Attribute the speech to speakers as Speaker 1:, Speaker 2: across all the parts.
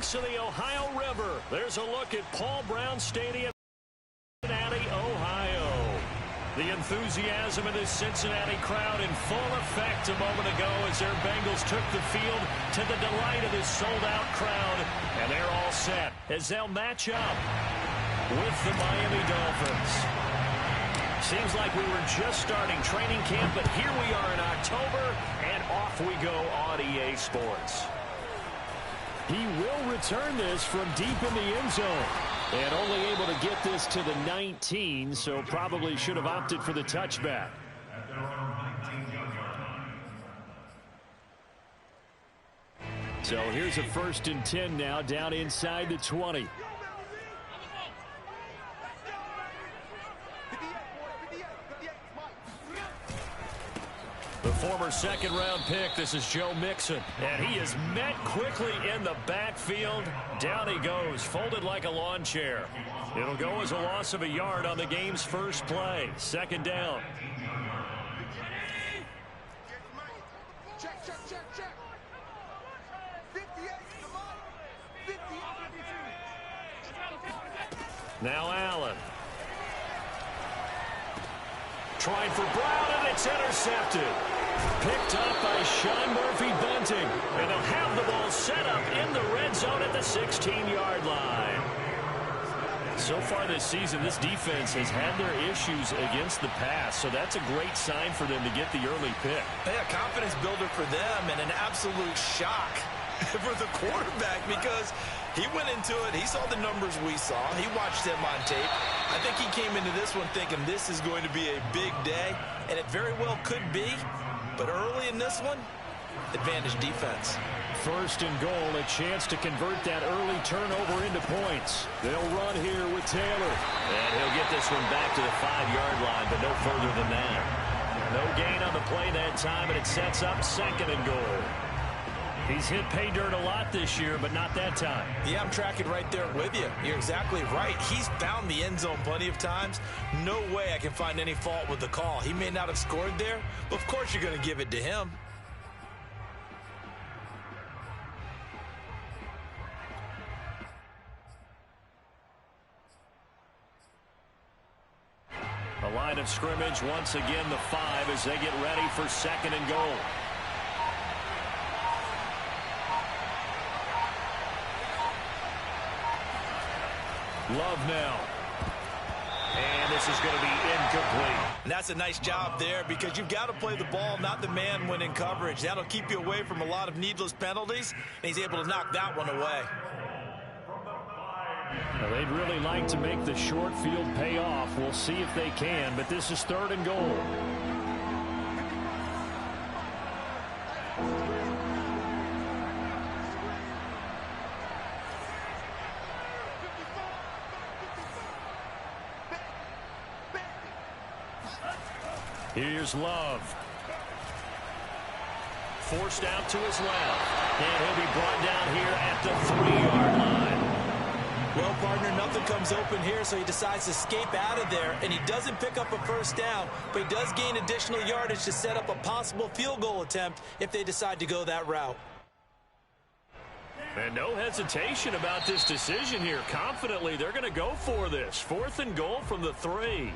Speaker 1: banks of the Ohio River. There's a look at Paul Brown Stadium, Cincinnati, Ohio. The enthusiasm of this Cincinnati crowd in full effect a moment ago as their Bengals took the field to the delight of this sold-out crowd. And they're all set as they'll match up with the Miami Dolphins. Seems like we were just starting training camp, but here we are in October, and off we go on EA Sports.
Speaker 2: He will return this from deep in the end zone. And only able to get this to the 19, so probably should have opted for the touchback. So here's a 1st and 10 now, down inside the 20.
Speaker 1: The former second-round pick, this is Joe Mixon. And he is met quickly in the backfield. Down he goes, folded like a lawn chair. It'll go as a loss of a yard on the game's first play. 2nd down. Now Allen. Trying for Brown, and it's intercepted. Picked up by Sean Murphy-Bunting. And they'll have the ball set up in the red zone at the 16-yard line. So far this season, this defense has had their issues against the pass, so that's a great sign for them to get the early pick.
Speaker 3: Yeah, confidence builder for them and an absolute shock for the quarterback because he went into it. He saw the numbers we saw. He watched them on tape. I think he came into this one thinking this is going to be a big day, and it very well could be. But early in this one, advantage defense.
Speaker 2: 1st and goal, a chance to convert that early turnover into points. They'll run here with Taylor.
Speaker 1: And he'll get this one back to the 5-yard line, but no further than that. No gain on the play that time, and it sets up 2nd and goal. He's hit pay dirt a lot this year, but not that time.
Speaker 3: Yeah, I'm tracking right there with you. You're exactly right. He's found the end zone plenty of times. No way I can find any fault with the call. He may not have scored there, but of course you're going to give it to him.
Speaker 1: A line of scrimmage, once again the 5 as they get ready for 2nd and goal. Love now. And this is going to be incomplete.
Speaker 3: And that's a nice job there because you've got to play the ball, not the man when in coverage. That'll keep you away from a lot of needless penalties, and he's able to knock that one away.
Speaker 2: Well, they'd really like to make the short field pay off. We'll see if they can, but this is 3rd and goal. Here's Love.
Speaker 1: Forced out to his left. And he'll be brought down here at the 3-yard line.
Speaker 3: Well, partner, nothing comes open here, so he decides to escape out of there, and he doesn't pick up a 1st down, but he does gain additional yardage to set up a possible field goal attempt if they decide to go that route.
Speaker 1: And no hesitation about this decision here. Confidently, they're going to go for this. 4th and goal from the 3.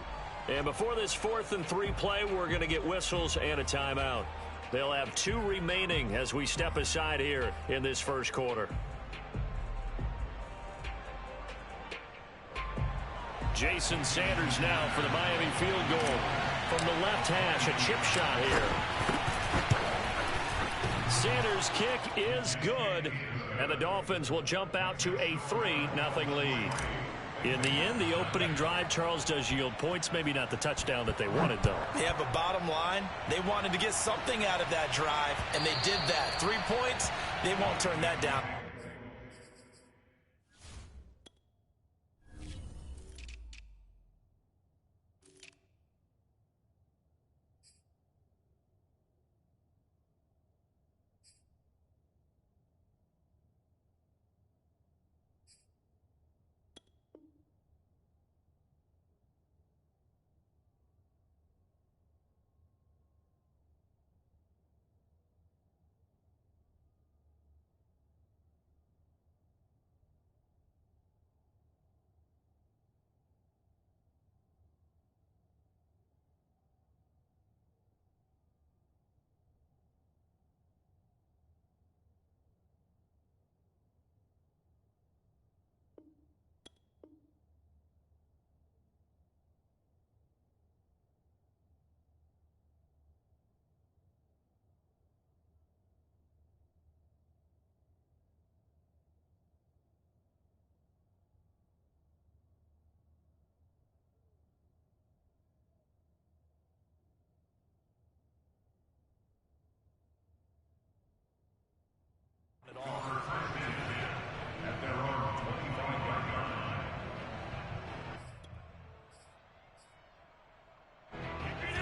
Speaker 1: And before this 4th and 3 play, we're going to get whistles and a timeout. They'll have 2 remaining as we step aside here in this 1st quarter. Jason Sanders now for the Miami field goal. From the left hash, a chip shot here. Sanders' kick is good. And the Dolphins will jump out to a 3-0 lead. In the end, the opening drive, Charles, does yield points. Maybe not the touchdown that they wanted, though.
Speaker 3: Yeah, but bottom line, they wanted to get something out of that drive, and they did that. 3 points, they won't turn that down.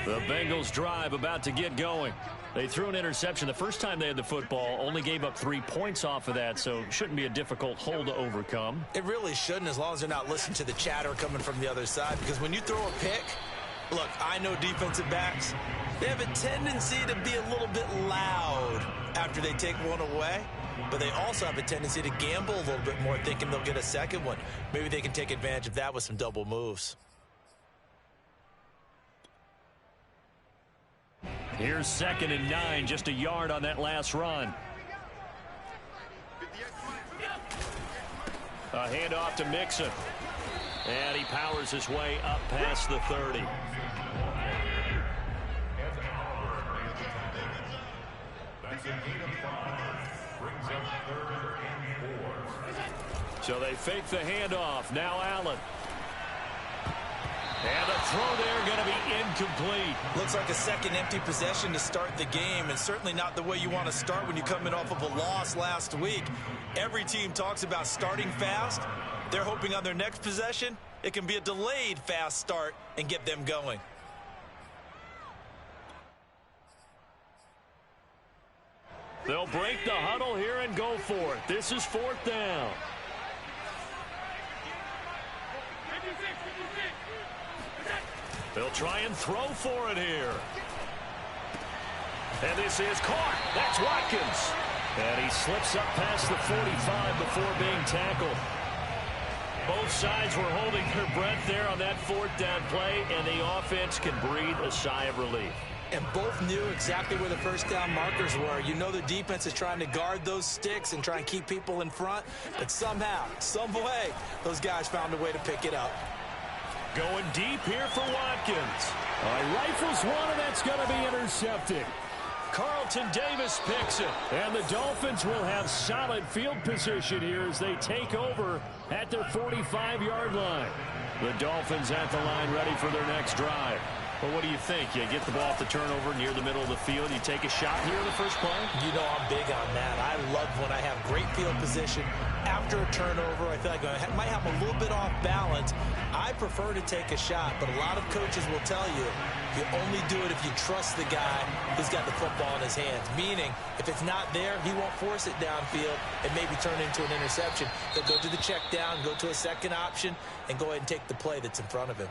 Speaker 1: The Bengals drive about to get going. They threw an interception the first time they had the football, only gave up 3 points off of that, so shouldn't be a difficult hole to overcome.
Speaker 3: It really shouldn't, as long as they're not listening to the chatter coming from the other side, because when you throw a pick, look, I know defensive backs, they have a tendency to be a little bit loud after they take one away, but they also have a tendency to gamble a little bit more, thinking they'll get a second one. Maybe they can take advantage of that with some double moves.
Speaker 1: Here's 2nd and 9, just a yard on that last run. A handoff to Mixon. And he powers his way up past the 30. So they fake the handoff. Now Allen. And the throw there going to be incomplete.
Speaker 3: Looks like a second empty possession to start the game, and certainly not the way you want to start when you're coming off of a loss last week. Every team talks about starting fast. They're hoping on their next possession, it can be a delayed fast start and get them going.
Speaker 1: They'll break the huddle here and go for it. This is 4th down. They'll try and throw for it here. And this is caught. That's Watkins. And he slips up past the 45 before being tackled. Both sides were holding their breath there on that 4th down play, and the offense can breathe a sigh of relief.
Speaker 3: And both knew exactly where the first down markers were. You know the defense is trying to guard those sticks and try and keep people in front, but somehow, some way, those guys found a way to pick it up.
Speaker 1: Going deep here for Watkins.
Speaker 2: Rifles one, and that's going to be intercepted.
Speaker 1: Carlton Davis picks it.
Speaker 2: And the Dolphins will have solid field position here as they take over at their 45-yard line.
Speaker 1: The Dolphins at the line ready for their next drive. Well, what do you think? You get the ball off the turnover near the middle of the field. You take a shot here in the first play?
Speaker 3: You know I'm big on that. I love when I have great field position. After a turnover, I feel like I might have a little bit off balance. I prefer to take a shot, but a lot of coaches will tell you only do it if you trust the guy who's got the football in his hands. Meaning, if it's not there, he won't force it downfield and maybe turn into an interception. He'll go to the check down, go to a second option, and go ahead and take the play that's in front of him.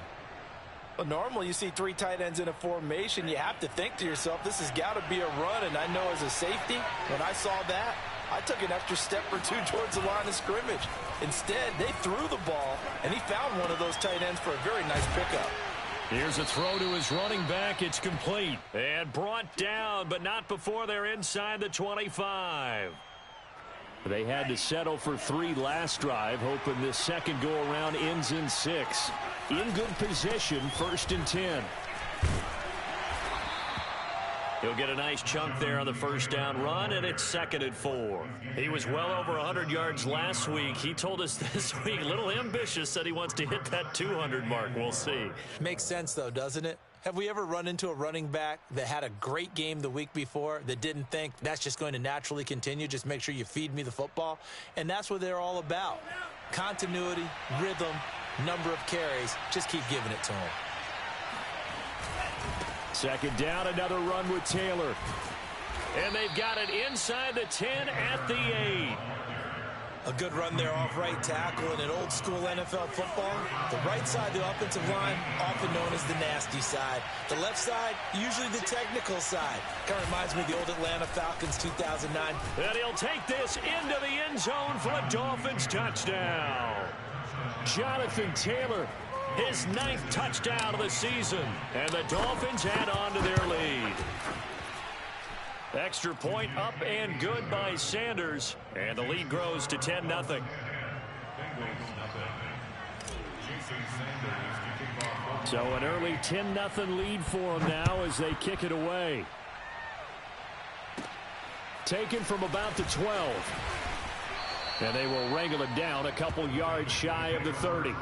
Speaker 3: Well, normally you see 3 tight ends in a formation. You have to think to yourself, this has got to be a run. And I know as a safety, when I saw that, I took an extra step or 2 towards the line of scrimmage. Instead, they threw the ball, and he found one of those tight ends for a very nice pickup.
Speaker 1: Here's a throw to his running back. It's complete. And brought down, but not before they're inside the 25.
Speaker 2: They had to settle for 3 last drive, hoping this second go-around ends in 6. In good position, 1st and 10.
Speaker 1: He'll get a nice chunk there on the first down run, and it's 2nd and 4. He was well over 100 yards last week. He told us this week, a little ambitious, said he wants to hit that 200 mark. We'll see.
Speaker 3: Makes sense, though, doesn't it? Have we ever run into a running back that had a great game the week before that didn't think that's just going to naturally continue? Just make sure you feed me the football. And that's what they're all about. Continuity, rhythm, number of carries. Just keep giving it to them.
Speaker 2: 2nd down, another run with Taylor.
Speaker 1: And they've got it inside the 10 at the 8.
Speaker 3: A good run there off right tackle in an old school NFL football. The right side of the offensive line, often known as the nasty side. The left side, usually the technical side. Kind of reminds me of the old Atlanta Falcons 2009.
Speaker 1: And he'll take this into the end zone for a Dolphins touchdown.
Speaker 2: Jonathan Taylor,
Speaker 1: his 9th touchdown of the season. And the Dolphins add on to their lead. Extra point up and good by Sanders. And the lead grows to 10-0.
Speaker 2: So an early 10-0 lead for them now as they kick it away. Taken from about the 12. And they will wrangle it down a couple yards shy of the 30.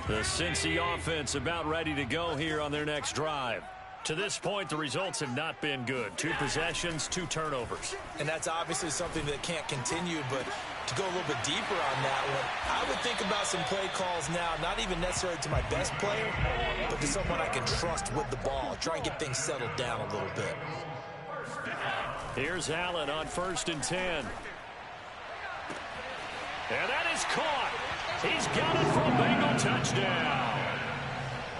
Speaker 1: The Cincy offense about ready to go here on their next drive. To this point, the results have not been good. 2 possessions, 2 turnovers.
Speaker 3: And that's obviously something that can't continue, but to go a little bit deeper on that one, I would think about some play calls now, not even necessarily to my best player, but to someone I can trust with the ball. Try and get things settled down a little bit.
Speaker 2: Here's Allen on 1st and 10. And that is caught. He's got it for a Bengal touchdown.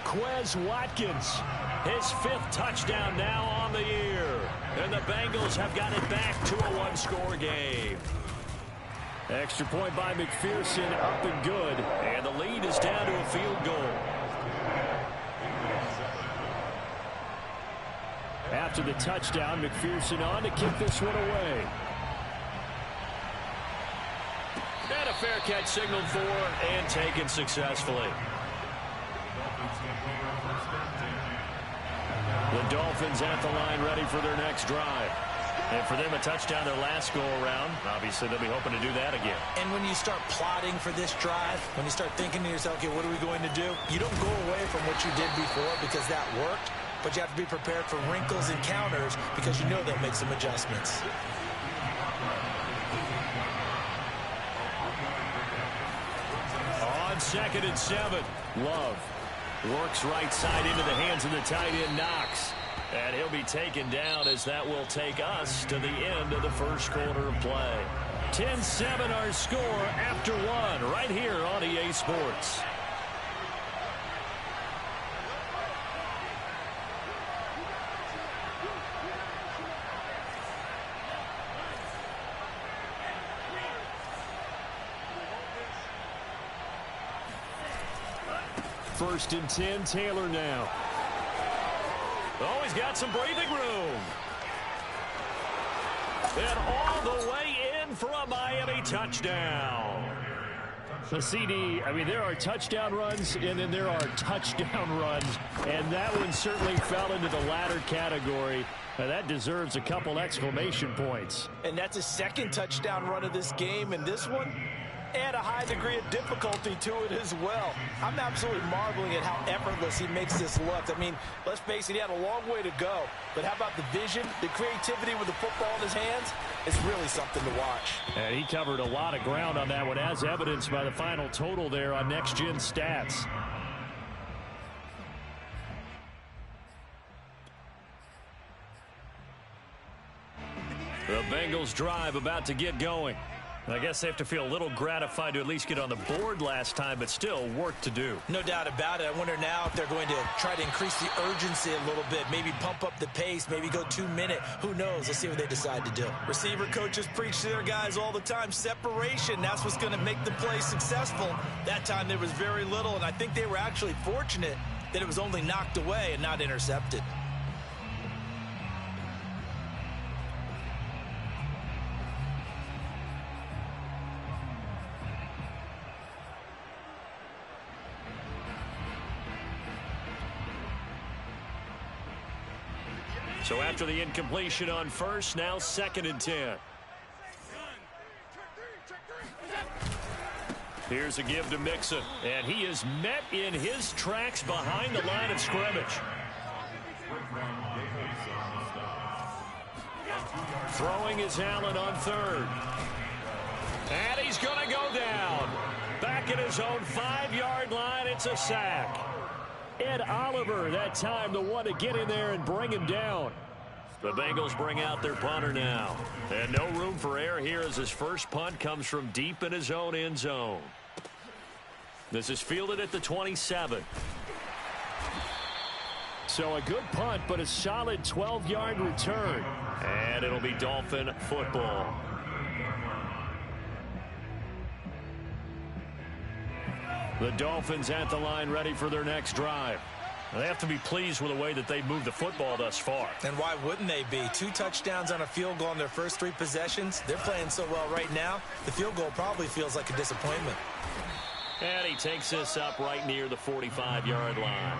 Speaker 2: Quez Watkins, his 5th touchdown now on the year. And the Bengals have got it back to a one-score game. Extra point by McPherson, up and good. And the lead is down to a field goal. After the touchdown, McPherson on to kick this one away. And a fair catch signaled for and taken successfully. The Dolphins at the line ready for their next drive. And for them, a touchdown their last go-around. Obviously, they'll be hoping to do that again.
Speaker 3: And when you start plotting for this drive, when you start thinking to yourself, okay, what are we going to do? You don't go away from what you did before because that worked, but you have to be prepared for wrinkles and counters because you know they'll make some adjustments.
Speaker 2: On 2nd and 7, Love works right side into the hands of the tight end Knox. And he'll be taken down as that will take us to the end of the first quarter of play. 10-7 our score after 1 right here on EA Sports. First and 10, Taylor now. Oh, he's got some breathing room. And all the way in for a Miami touchdown. The CD, I mean, there are touchdown runs, and then there are touchdown runs. And that one certainly fell into the latter category. Now, that deserves a couple exclamation points.
Speaker 3: And that's a 2nd touchdown run of this game. And this one, add a high degree of difficulty to it as well. I'm absolutely marveling at how effortless he makes this look. I mean, let's face it, he had a long way to go. But how about the vision, the creativity with the football in his hands? It's really something to watch.
Speaker 2: And he covered a lot of ground on that one, as evidenced by the final total there on Next Gen Stats. The Bengals drive about to get going. I guess they have to feel a little gratified to at least get on the board last time, but still work to do.
Speaker 3: No doubt about it. I wonder now if they're going to try to increase the urgency a little bit, maybe pump up the pace, maybe go 2-minute. Who knows? Let's see what they decide to do. Receiver coaches preach to their guys all the time. Separation, that's what's going to make the play successful. That time there was very little, and I think they were actually fortunate that it was only knocked away and not intercepted.
Speaker 2: So after the incompletion on 1st, now 2nd and 10. Here's a give to Mixon, and he is met in his tracks behind the line of scrimmage. Throwing is Allen on 3rd. And he's going to go down. Back at his own 5-yard line, it's a sack. Ed Oliver, that time, the one to get in there and bring him down. The Bengals bring out their punter now. And no room for error here as his first punt comes from deep in his own end zone. This is fielded at the 27. So a good punt, but a solid 12-yard return. And it'll be Dolphin football. The Dolphins at the line ready for their next drive. They have to be pleased with the way that they've moved the football thus far.
Speaker 3: And why wouldn't they be? 2 touchdowns on a field goal in their first 3 possessions. They're playing so well right now, the field goal probably feels like a disappointment.
Speaker 2: And he takes this up right near the 45-yard line.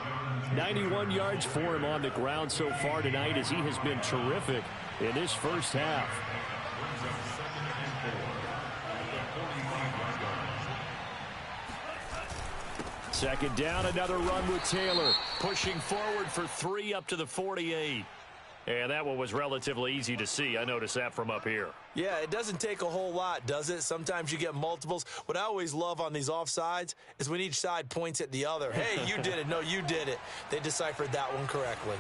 Speaker 2: 91 yards for him on the ground so far tonight as he has been terrific in this first half. Second down, another run with Taylor. Pushing forward for 3 up to the 48.
Speaker 1: And that one was relatively easy to see. I noticed that from up here.
Speaker 3: Yeah, it doesn't take a whole lot, does it? Sometimes you get multiples. What I always love on these offsides is when each side points at the other. Hey, you did it. No, you did it. They deciphered that one correctly.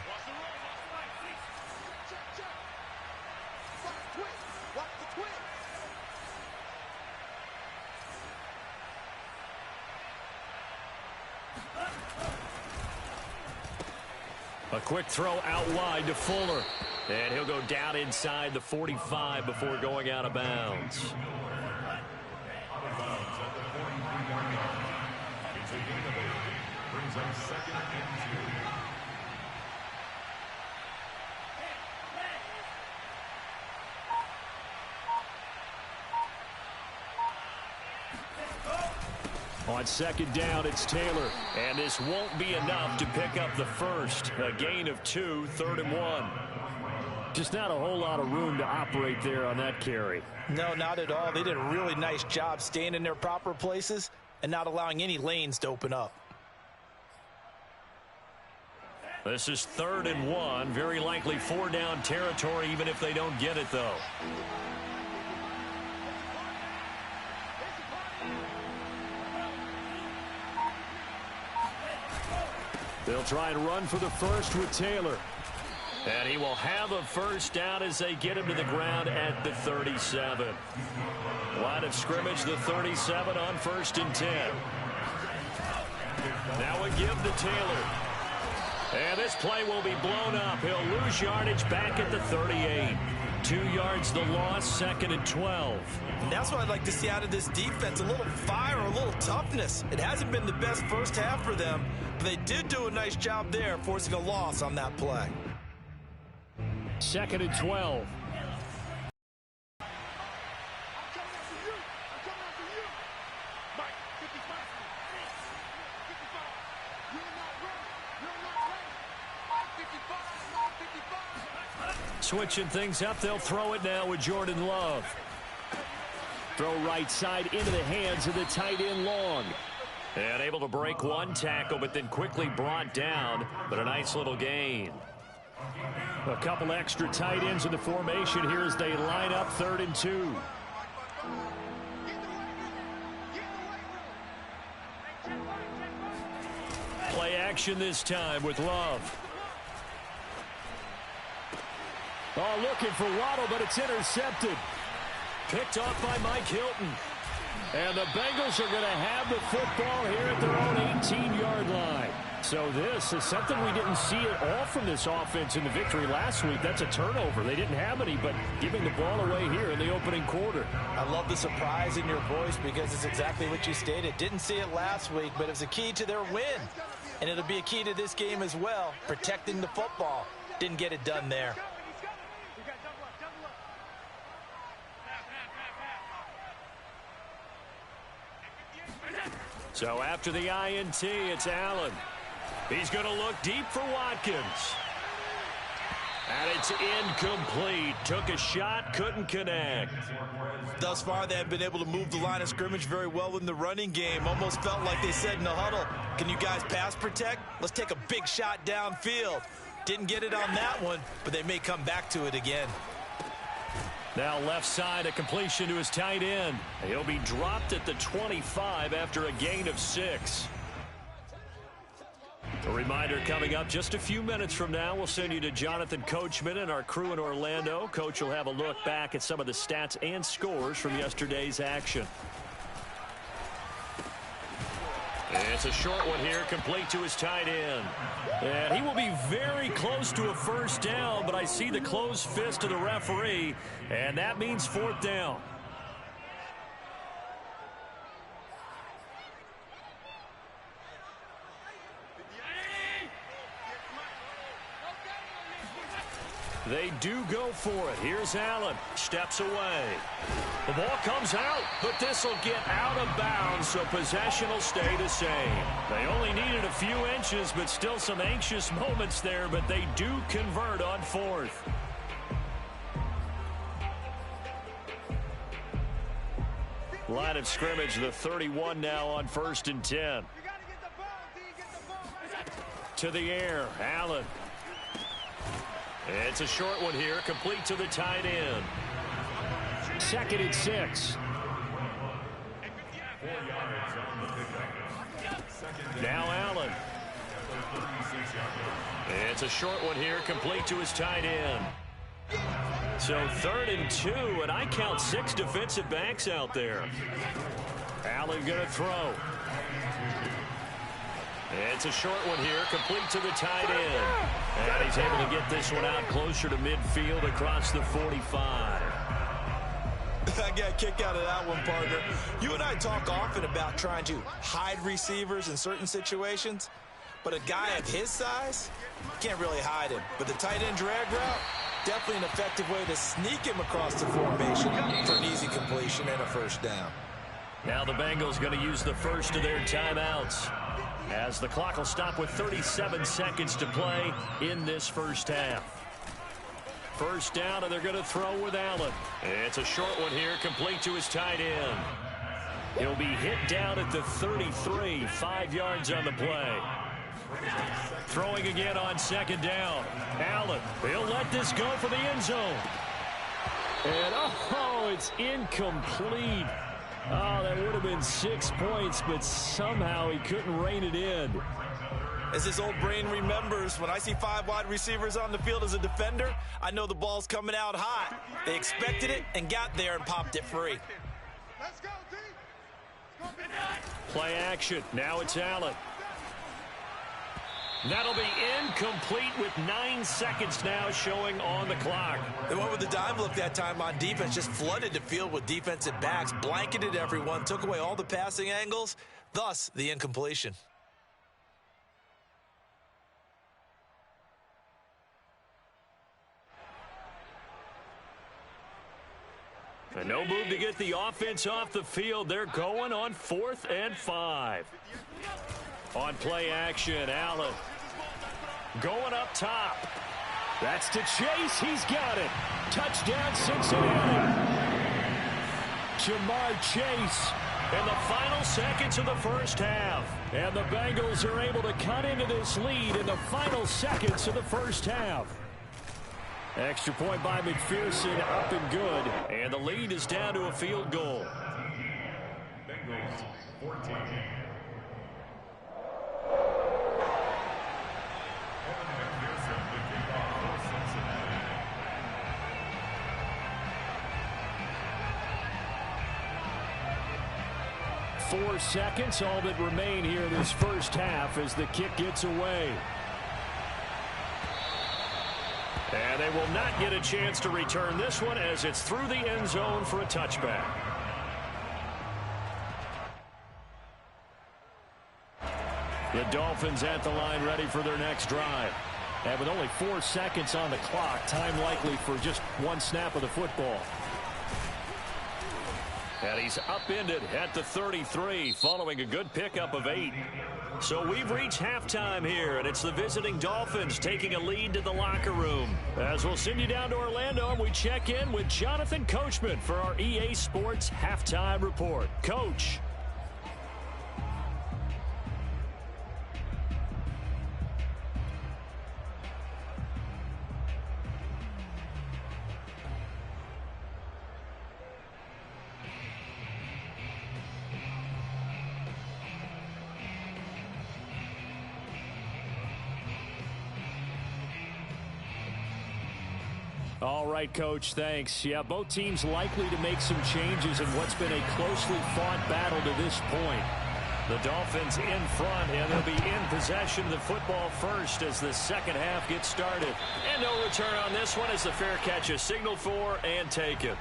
Speaker 1: A quick throw out wide to Fuller. And he'll go down inside the 45 before going out of bounds. On second down, it's Taylor. And this won't be enough to pick up the first. A gain of 2, 3rd and 1. Just not a whole lot of room to operate there on that carry.
Speaker 3: No, not at all. They did a really nice job staying in their proper places and not allowing any lanes to open up.
Speaker 1: This is 3rd and 1. Very likely 4-down territory, even if they don't get it, though. They'll try and run for the first with Taylor. And he will have a first down as they get him to the ground at the 37. Line of scrimmage, the 37 on 1st and 10. Now a give to Taylor. And this play will be blown up. He'll lose yardage back at the 38. 2 yards the loss, 2nd and 12.
Speaker 3: And that's what I'd like to see out of this defense. A little fire, a little toughness. It hasn't been the best first half for them, but they did do a nice job there, forcing a loss on that play.
Speaker 1: 2nd and 12. Switching things up, they'll throw it now with Jordan Love. Throw right side into the hands of the tight end Long. And able to break one tackle, but then quickly brought down. But a nice little gain. A couple extra tight ends in the formation here as they line up 3rd and 2. Play action this time with Love. Oh, looking for Waddle, but it's intercepted. Picked off by Mike Hilton. And the Bengals are going to have the football here at their own 18-yard line. So this is something we didn't see at all from this offense in the victory last week. That's a turnover. They didn't have any, but giving the ball away here in the opening quarter.
Speaker 3: I love the surprise in your voice because it's exactly what you stated. Didn't see it last week, but it was a key to their win. And it'll be a key to this game as well, protecting the football. Didn't get it done there.
Speaker 1: So after the INT, it's Allen. He's going to look deep for Watkins. And it's incomplete. Took a shot, couldn't connect.
Speaker 3: Thus far, they have been able to move the line of scrimmage very well in the running game. Almost felt like they said in the huddle, can you guys pass protect? Let's take a big shot downfield. Didn't get it on that one, but they may come back to it again.
Speaker 1: Now left side, a completion to his tight end. He'll be dropped at the 25 after a gain of 6. A reminder coming up just a few minutes from now, we'll send you to Jonathan Coachman and our crew in Orlando. Coach will have a look back at some of the stats and scores from yesterday's action. It's a short one here, complete to his tight end. And he will be very close to a first down, but I see the closed fist of the referee, and that means 4th down. They do go for it. Here's Allen. Steps away. The ball comes out, but this will get out of bounds, so possession will stay the same. They only needed a few inches, but still some anxious moments there, but they do convert on 4th. Line of scrimmage, the 31 now on 1st and 10. To the air, Allen. It's a short one here, complete to the tight end.
Speaker 2: 2nd and 6.
Speaker 1: Now Allen. It's a short one here, complete to his tight end. So 3rd and 2, and I count 6 defensive backs out there. Allen going to throw. It's a short one here, complete to the tight end. And he's able to get this one out closer to midfield across the 45.
Speaker 3: I got a kick out of that one, partner. You and I talk often about trying to hide receivers in certain situations, but a guy of his size can't really hide him. But the tight end drag route, definitely an effective way to sneak him across the formation for an easy completion and a first down.
Speaker 1: Now the Bengals going to use the first of their timeouts, as the clock will stop with 37 seconds to play in this first half. First down, and they're going to throw with Allen. It's a short one here, complete to his tight end. He'll be hit down at the 33, 5 yards on the play. Throwing again on 2nd down. Allen, he'll let this go for the end zone. And, oh, it's incomplete. Oh, that would have been 6 points, but somehow he couldn't rein it in.
Speaker 3: As his old brain remembers, when I see 5 wide receivers on the field as a defender, I know the ball's coming out hot. They expected it and got there and popped it free.
Speaker 4: Let's go, D.
Speaker 1: Play action. Now it's Allen. That'll be incomplete with 9 seconds now showing on the clock.
Speaker 3: They went with the dime look that time on defense, just flooded the field with defensive backs, blanketed everyone, took away all the passing angles, thus the incompletion.
Speaker 1: And no move to get the offense off the field. They're going on 4th and 5. On play action, Allen going up top. That's to Chase. He's got it. Touchdown, Cincinnati. Jamar Chase in the final seconds of the first half. And the Bengals are able to cut into this lead in the final seconds of the first half. Extra point by McPherson, up and good. And the lead is down to a field goal.
Speaker 4: Bengals 14.
Speaker 2: 4 seconds, all that remain here in this first half as the kick gets away.
Speaker 1: And they will not get a chance to return this one as it's through the end zone for a touchback. The Dolphins at the line ready for their next drive. And with only 4 seconds on the clock, time likely for just one snap of the football. And he's upended at the 33 following a good pickup of 8. So we've reached halftime here, and it's the visiting Dolphins taking a lead to the locker room. As we'll send you down to Orlando, and we check in with Jonathan Coachman for our EA Sports Halftime Report. Coach.
Speaker 2: All right, Coach, thanks. Yeah, both teams likely to make some changes in what's been a closely fought battle to this point.
Speaker 1: The Dolphins in front, and they'll be in possession of the football first as the second half gets started. And no return on this one as the fair catch is signaled for and taken.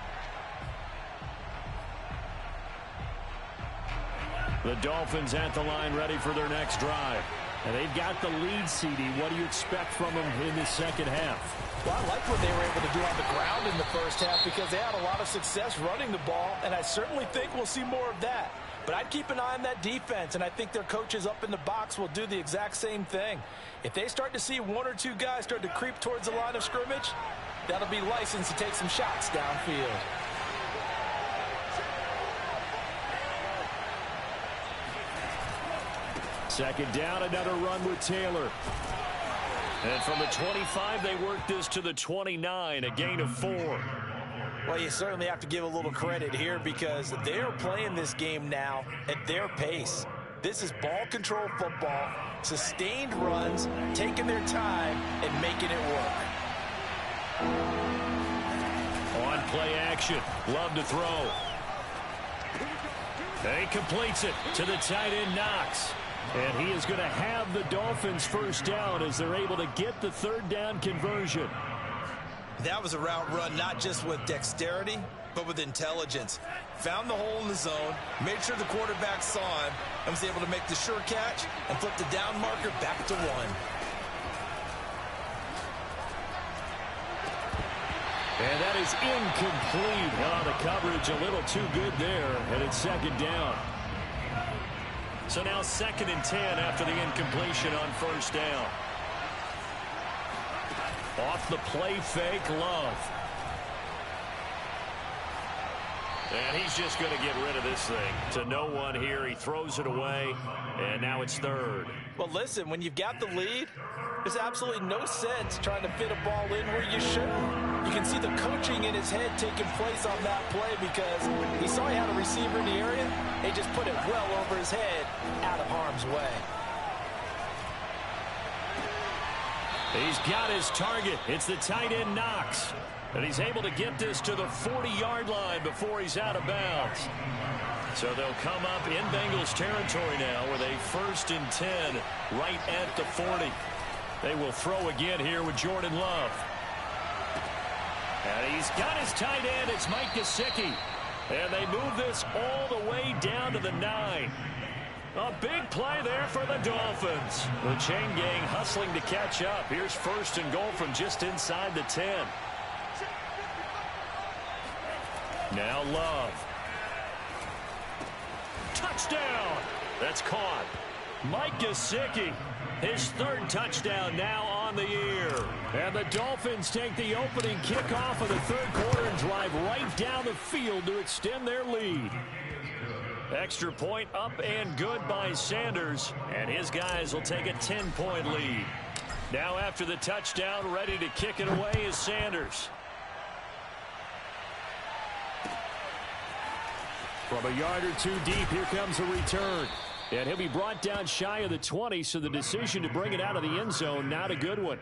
Speaker 1: The Dolphins at the line ready for their next drive.
Speaker 2: And they've got the lead, CD. What do you expect from them in the second half?
Speaker 3: Well, I like what they were able to do on the ground in the first half because they had a lot of success running the ball, and I certainly think we'll see more of that. But I'd keep an eye on that defense, and I think their coaches up in the box will do the exact same thing. If they start to see 1 or 2 guys start to creep towards the line of scrimmage, that'll be licensed to take some shots downfield.
Speaker 2: Second down, another run with Taylor.
Speaker 1: And from the 25, they work this to the 29, a gain of 4.
Speaker 3: Well, you certainly have to give a little credit here because they're playing this game now at their pace. This is ball control football, sustained runs, taking their time, and making it work.
Speaker 1: On play action, Love to throw. He completes it to the tight end, Knox. And he is going to have the Dolphins first down as they're able to get the third down conversion.
Speaker 3: That was a route run not just with dexterity, but with intelligence. Found the hole in the zone, made sure the quarterback saw him, and was able to make the sure catch and flip the down marker back to 1.
Speaker 1: And that is incomplete. Oh, the coverage a little too good there, and it's second down. So now 2nd and 10 after the incompletion on first down. Off the play fake, Love. And he's just going to get rid of this thing to no one here. He throws it away, and now it's 3rd.
Speaker 3: Well, listen, when you've got the lead, there's absolutely no sense trying to fit a ball in where you shouldn't. You can see the coaching in his head taking place on that play because he saw he had a receiver in the area. He just put it well over his head, out of harm's way.
Speaker 1: He's got his target. It's the tight end, Knox. And he's able to get this to the 40-yard line before he's out of bounds. So they'll come up in Bengals territory now with a 1st and 10 right at the 40. They will throw again here with Jordan Love. And he's got his tight end. It's Mike Gesicki. And they move this all the way down to the 9. A big play there for the Dolphins. The chain gang hustling to catch up. Here's 1st and goal from just inside the 10. Now Love. Touchdown. That's caught. Mike Gesicki, his 3rd touchdown now on the year. And the Dolphins take the opening kickoff of the 3rd quarter and drive right down the field to extend their lead. Extra point up and good by Sanders. And his guys will take a 10-point lead. Now after the touchdown, ready to kick it away is Sanders. From a yard or two deep, here comes a return. And he'll be brought down shy of the 20, so the decision to bring it out of the end zone, not a good one.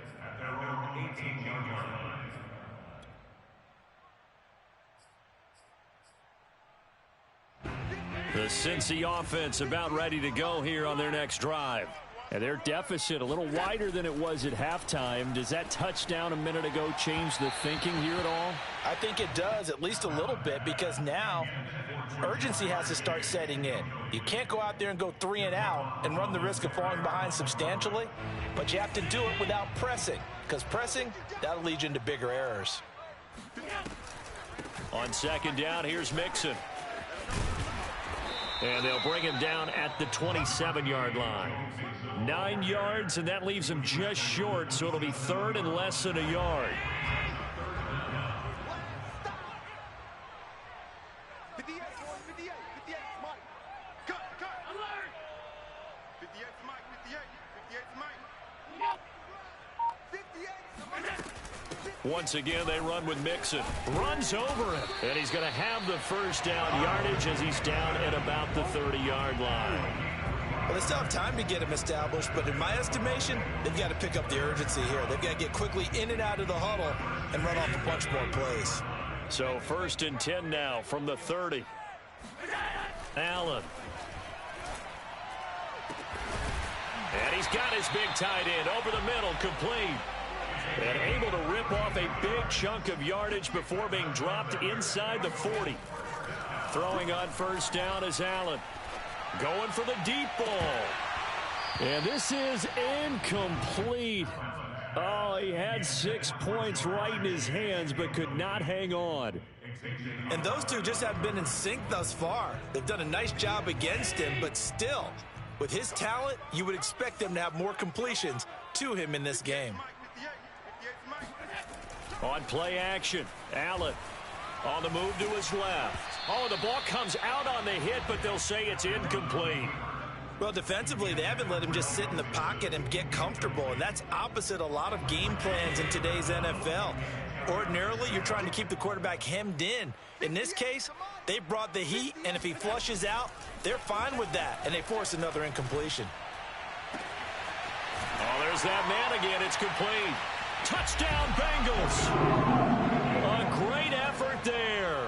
Speaker 1: The Cincy offense about ready to go here on their next drive. And their deficit a little wider than it was at halftime. Does that touchdown a minute ago change the thinking here at all?
Speaker 3: I think it does, at least a little bit, because now urgency has to start setting in. You can't go out there and go 3 and out and run the risk of falling behind substantially, but you have to do it without pressing, because pressing, that'll lead you into bigger errors.
Speaker 1: On 2nd down, here's Mixon. And they'll bring him down at the 27-yard line. 9 yards, and that leaves him just short, so it'll be 3rd and less than a yard. Once again, they run with Mixon. Runs over it. And he's going to have the first down yardage as he's down at about the 30-yard line.
Speaker 3: Well, they still have time to get him established, but in my estimation, they've got to pick up the urgency here. They've got to get quickly in and out of the huddle and run off a bunch more plays.
Speaker 1: So 1st and 10 now from the 30. Allen. And he's got his big tight end over the middle, complete. And able to rip off a big chunk of yardage before being dropped inside the 40. Throwing on first down is Allen. Going for the deep ball. And this is incomplete. Oh, he had 6 points right in his hands, but could not hang on.
Speaker 3: And those two just haven't been in sync thus far. They've done a nice job against him, but still, with his talent, you would expect them to have more completions to him in this game.
Speaker 1: On play action, Allen on the move to his left. Oh, the ball comes out on the hit, but they'll say it's incomplete.
Speaker 3: Well, defensively, they haven't let him just sit in the pocket and get comfortable, and that's opposite a lot of game plans in today's NFL. Ordinarily, you're trying to keep the quarterback hemmed in. In this case, they brought the heat, and if he flushes out, they're fine with that, and they force another incompletion.
Speaker 1: Oh, there's that man again. It's complete. Touchdown, Bengals. A great effort there.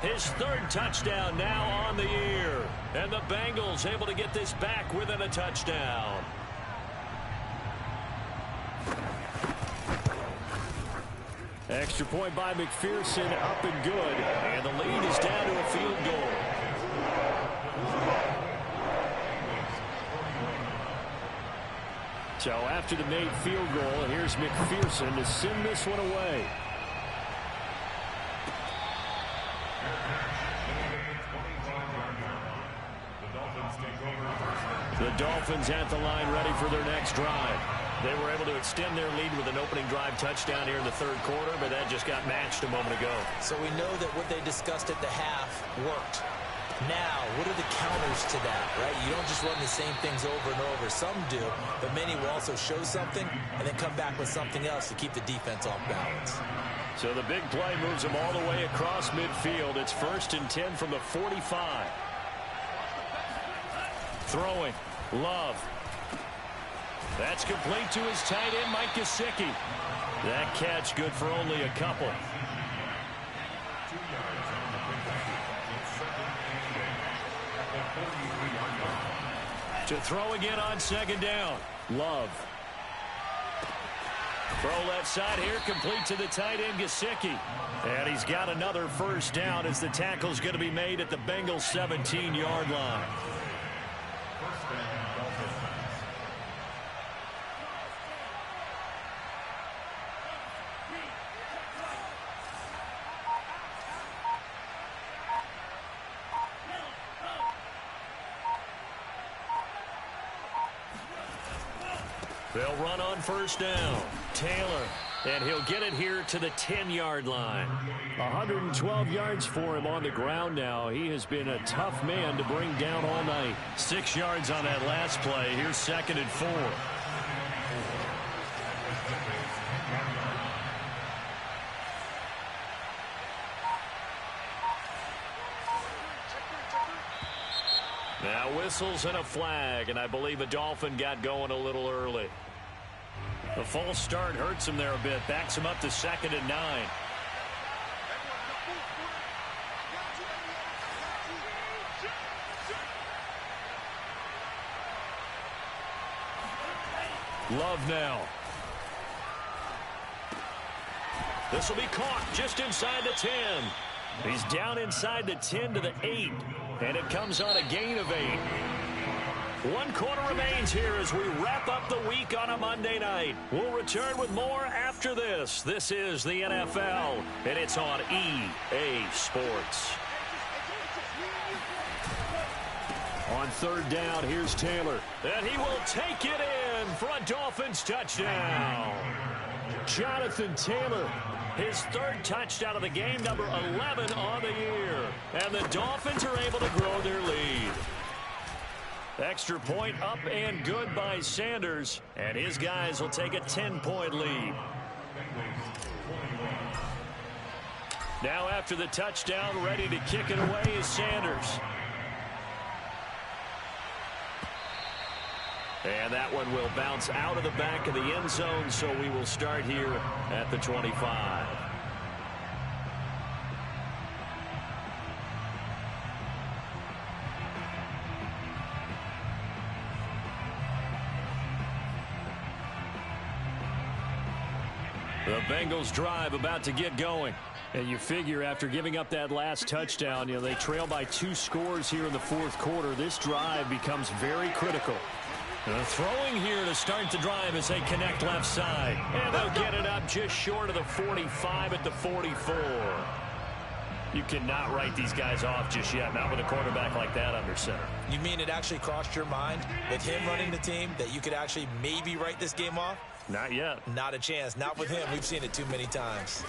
Speaker 1: His third touchdown now on the year. And the Bengals able to get this back within a touchdown. Extra point by McPherson, up and good. And the lead is down to a field goal. So after the made field goal, here's McPherson to send this one away. The Dolphins at the line ready for their next drive. They were able to extend their lead with an opening drive touchdown here in the third quarter, but that just got matched a moment ago.
Speaker 3: So we know that what they discussed at the half worked. Now, what are the counters to that, right? You don't just run the same things over and over. Some do, but many will also show something and then come back with something else to keep the defense off balance.
Speaker 1: So the big play moves them all the way across midfield. It's 1st and 10 from the 45. Throwing. Love. That's complete to his tight end, Mike Gesicki. That catch good for only a couple. To throw again on 2nd down. Love. Throw left side here, complete to the tight end, Gesicki. And he's got another 1st down as the tackle's going to be made at the Bengals' 17-yard line. They'll run on 1st down. Taylor, and he'll get it here to the 10-yard line. 112 yards for him on the ground now. He has been a tough man to bring down all night. 6 yards on that last play. Here's 2nd and 4. Now whistles and a flag, and I believe a Dolphin got going a little early. The false start hurts him there a bit, backs him up to 2nd and 9. Love now. This will be caught just inside the 10. He's down inside the 10 to the 8. And it comes on a gain of 8. 1 quarter remains here as we wrap up the week on a Monday night. We'll return with more after this. This is the NFL, and it's on EA Sports. On 3rd down, here's Taylor. And he will take it in for a Dolphins touchdown. Jonathan Taylor, his 3rd touchdown of the game, number 11 on the year. And the Dolphins are able to grow their lead. Extra point up and good by Sanders. And his guys will take a 10-point lead. Now after the touchdown, ready to kick it away is Sanders. And that one will bounce out of the back of the end zone, so we will start here at the 25. The Bengals drive about to get going. And you figure after giving up that last touchdown, they trail by 2 scores here in the 4th quarter. This drive becomes very critical. Throwing here to start the drive as they connect left side. And they'll get it up just short of the 45 at the 44. You cannot write these guys off just yet, not with a quarterback like that under center.
Speaker 3: You mean it actually crossed your mind with him running the team that you could actually maybe write this game off?
Speaker 1: Not yet.
Speaker 3: Not a chance. Not with him. We've seen it too many times.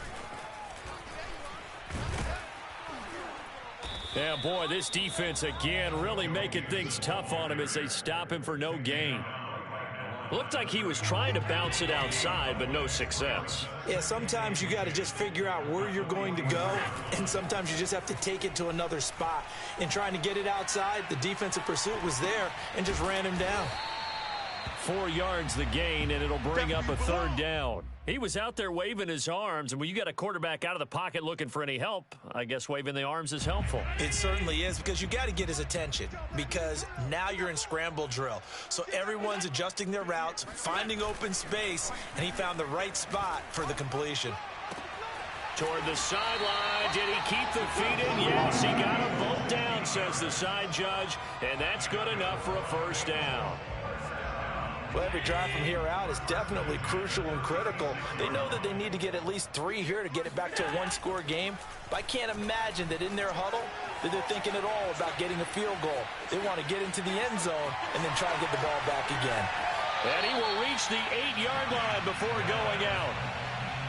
Speaker 1: Yeah, boy, this defense again really making things tough on him as they stop him for no gain. Looked like he was trying to bounce it outside, but no success.
Speaker 3: Yeah, sometimes you got to just figure out where you're going to go, and sometimes you just have to take it to another spot. In trying to get it outside, the defensive pursuit was there and just ran him down.
Speaker 1: 4 yards the gain, and it'll bring up a third down. He was out there waving his arms, and when you got a quarterback out of the pocket looking for any help, I guess waving the arms is helpful.
Speaker 3: It certainly is, because you got to get his attention, because now you're in scramble drill. So everyone's adjusting their routes, finding open space, and he found the right spot for the completion.
Speaker 1: Toward the sideline. Did he keep the feet in? Yes, he got a vote down, says the side judge, and that's good enough for a first down.
Speaker 3: Well, every drive from here out is definitely crucial and critical. They know that they need to get at least 3 here to get it back to a one-score game. But I can't imagine that in their huddle that they're thinking at all about getting a field goal. They want to get into the end zone and then try to get the ball back again.
Speaker 1: And he will reach the 8-yard line before going out.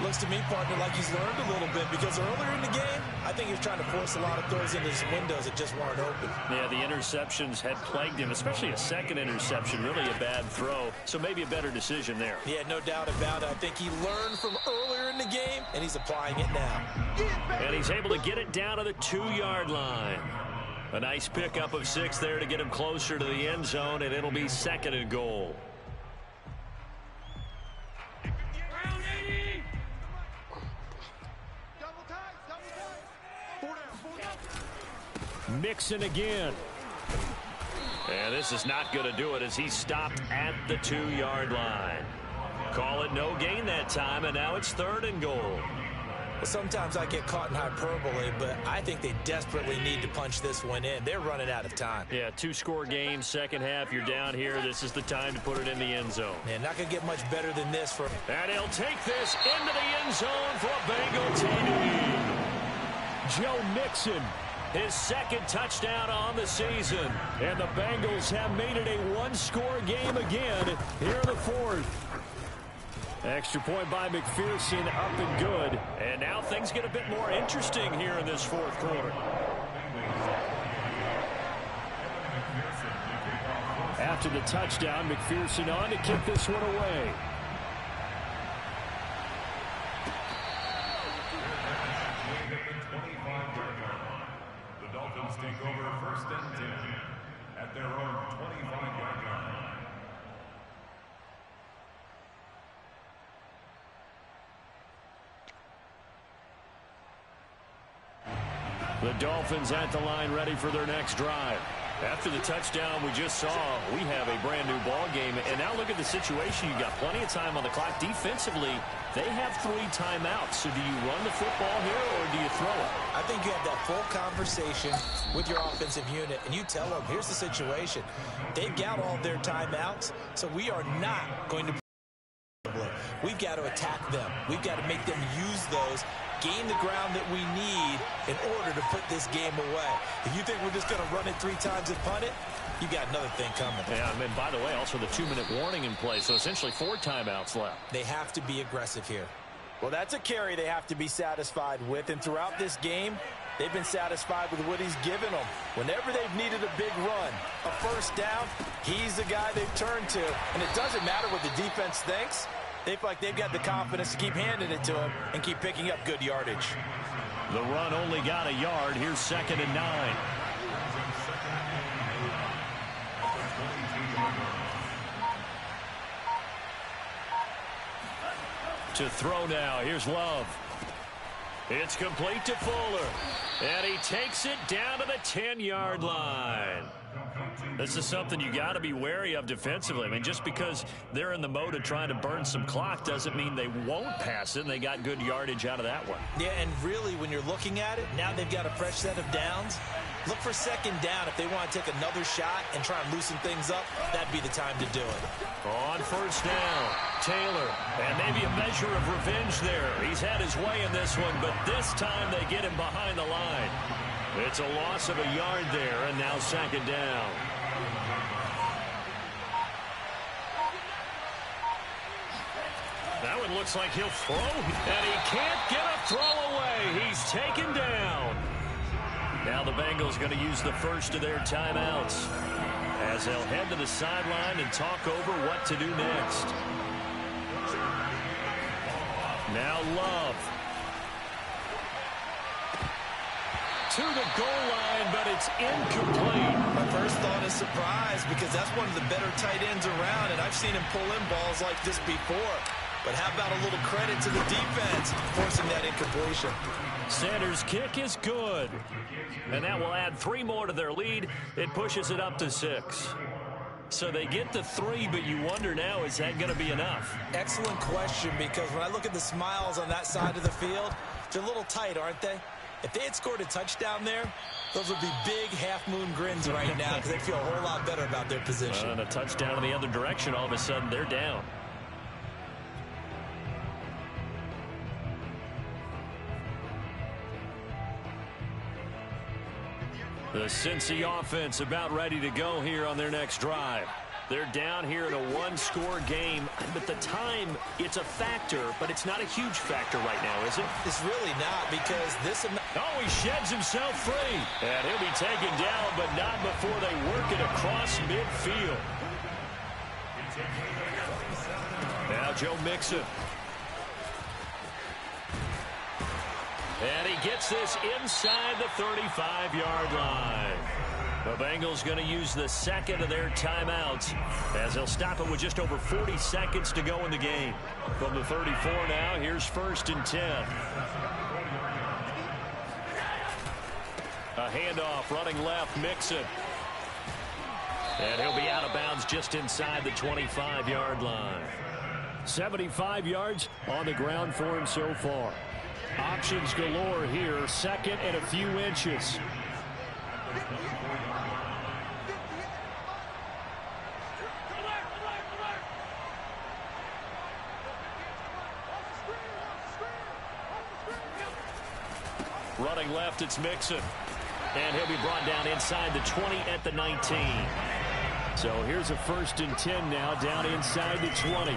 Speaker 3: Looks to me, partner, like he's learned a little bit, because earlier in the game, I think he was trying to force a lot of throws into his windows that just weren't open.
Speaker 1: Yeah, the interceptions had plagued him, especially a second interception, really a bad throw. So maybe a better decision there.
Speaker 3: Yeah, no doubt about it. I think he learned from earlier in the game, and he's applying it now.
Speaker 1: And he's able to get it down to the 2-yard line. A nice pickup of 6 there to get him closer to the end zone, and it'll be 2nd and goal. Mixon again. And this is not going to do it as he stopped at the 2-yard line. Call it no gain that time, and now it's 3rd and goal.
Speaker 3: Well, sometimes I get caught in hyperbole, but I think they desperately need to punch this one in. They're running out of time.
Speaker 1: Yeah, 2-score game, second half. You're down here. This is the time to put it in the end zone.
Speaker 3: Man, not going to get much better than this for.
Speaker 1: And he'll take this into the end zone for a Bengal TD. Joe Mixon, his 2nd touchdown on the season. And the Bengals have made it a 1-score game again here in the 4th. Extra point by McPherson, up and good. And now things get a bit more interesting here in this 4th quarter. After the touchdown, McPherson on to kick this one away.
Speaker 4: The Dolphins take over 1st and 10 at their own 25-yard line.
Speaker 1: The Dolphins at the line ready for their next drive. After the touchdown we just saw, we have a brand new ball game. And now look at the situation. You've got plenty of time on the clock. Defensively, they have 3 timeouts. So do you run the football here or do you throw it?
Speaker 3: I think you have that full conversation with your offensive unit, and you tell them, here's the situation. They've got all their timeouts, so we are not going to. We've got to attack them. We've got to make them use those, gain the ground that we need in order to put this game away. If you think we're just going to run it 3 times and punt it, you got another thing coming.
Speaker 1: Yeah, I mean, by the way, also the 2-minute warning in play, so essentially 4 timeouts left.
Speaker 3: They have to be aggressive here. Well, that's a carry they have to be satisfied with, and throughout this game, they've been satisfied with what he's given them. Whenever they've needed a big run, a first down, he's the guy they've turned to, and it doesn't matter what the defense thinks. They feel like they've got the confidence to keep handing it to him and keep picking up good yardage.
Speaker 1: The run only got a yard. Here's 2nd and 9. To throw now. Here's Love. It's complete to Fuller. And he takes it down to the 10-yard line. This is something you got to be wary of defensively. I mean, just because they're in the mode of trying to burn some clock doesn't mean they won't pass it, and they got good yardage out of that one.
Speaker 3: Yeah, and really, when you're looking at it, now they've got a fresh set of downs. Look for 2nd down. If they want to take another shot and try and loosen things up, that'd be the time to do it.
Speaker 1: On first down, Taylor, and maybe a measure of revenge there. He's had his way in this one, but this time they get him behind the line. It's a loss of a yard there, and now 2nd down. That one looks like he'll throw, and he can't get a throw away. He's taken down. Now the Bengals going to use the first of their timeouts as they'll head to the sideline and talk over what to do next. Now Love. To the goal line, but it's incomplete.
Speaker 3: My first thought is surprise because that's one of the better tight ends around, and I've seen him pull in balls like this before. But how about a little credit to the defense forcing that incompletion?
Speaker 1: Sanders' kick is good. And that will add 3 more to their lead. It pushes it up to 6. So they get to 3, but you wonder now, is that going to be enough?
Speaker 3: Excellent question, because when I look at the smiles on that side of the field, they're a little tight, aren't they? If they had scored a touchdown there, those would be big half-moon grins right now because they feel a whole lot better about their position.
Speaker 1: And a touchdown in the other direction, all of a sudden they're down. The Cincy offense about ready to go here on their next drive. They're down here in a 1-score game, but the time, it's a factor, but it's not a huge factor right now, is it?
Speaker 3: It's really not because this...
Speaker 1: Oh, he sheds himself free. And he'll be taken down, but not before they work it across midfield. Now Joe Mixon. And he gets this inside the 35-yard line. The Bengals going to use the second of their timeouts as they'll stop it with just over 40 seconds to go in the game. From the 34 now, here's 1st and 10. A handoff running left, Mixon. And he'll be out of bounds just inside the 25-yard line. 75 yards on the ground for him so far. Options galore here, second and a few inches. Running left, it's Mixon. And he'll be brought down inside the 20 at the 19. So here's a 1st and 10 now, down inside the 20.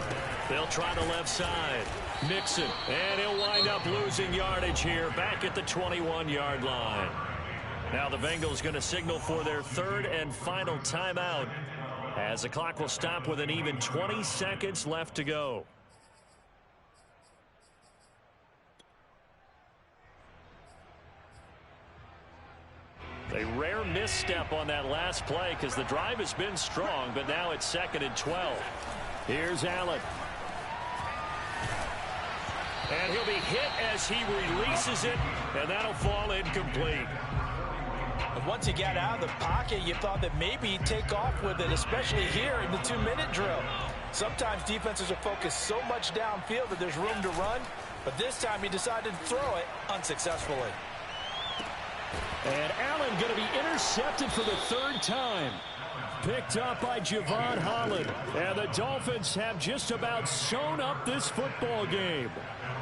Speaker 1: They'll try the left side. Mixon, and he'll wind up losing yardage here, back at the 21-yard line. Now the Bengals going to signal for their 3rd and final timeout as the clock will stop with an even 20 seconds left to go. A rare misstep on that last play because the drive has been strong, but now it's 2nd and 12. Here's Allen. And he'll be hit as he releases it, and that'll fall incomplete.
Speaker 3: And once he got out of the pocket, you thought that maybe he'd take off with it, especially here in the 2-minute drill. Sometimes defenses are focused so much downfield that there's room to run, but this time he decided to throw it unsuccessfully.
Speaker 1: And Allen going to be intercepted for the 3rd time. Picked up by Javon Holland. And the Dolphins have just about sewn up this football game.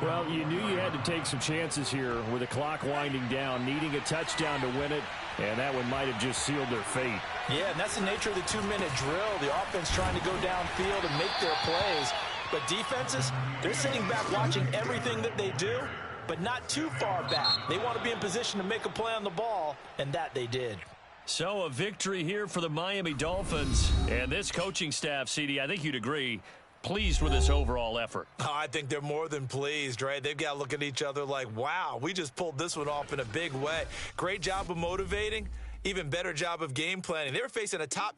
Speaker 1: Well, you knew you had to take some chances here with the clock winding down, needing a touchdown to win it, and that one might have just sealed their fate.
Speaker 3: Yeah, and that's the nature of the 2-minute drill. The offense trying to go downfield and make their plays. But defenses, they're sitting back watching everything that they do, but not too far back. They want to be in position to make a play on the ball, and that they did.
Speaker 1: So a victory here for the Miami Dolphins. And this coaching staff, CD, I think you'd agree, pleased with this overall effort.
Speaker 3: Oh, I think they're more than pleased, right? They've got to look at each other like, wow, we just pulled this one off in a big way. Great job of motivating, even better job of game planning. They were facing a top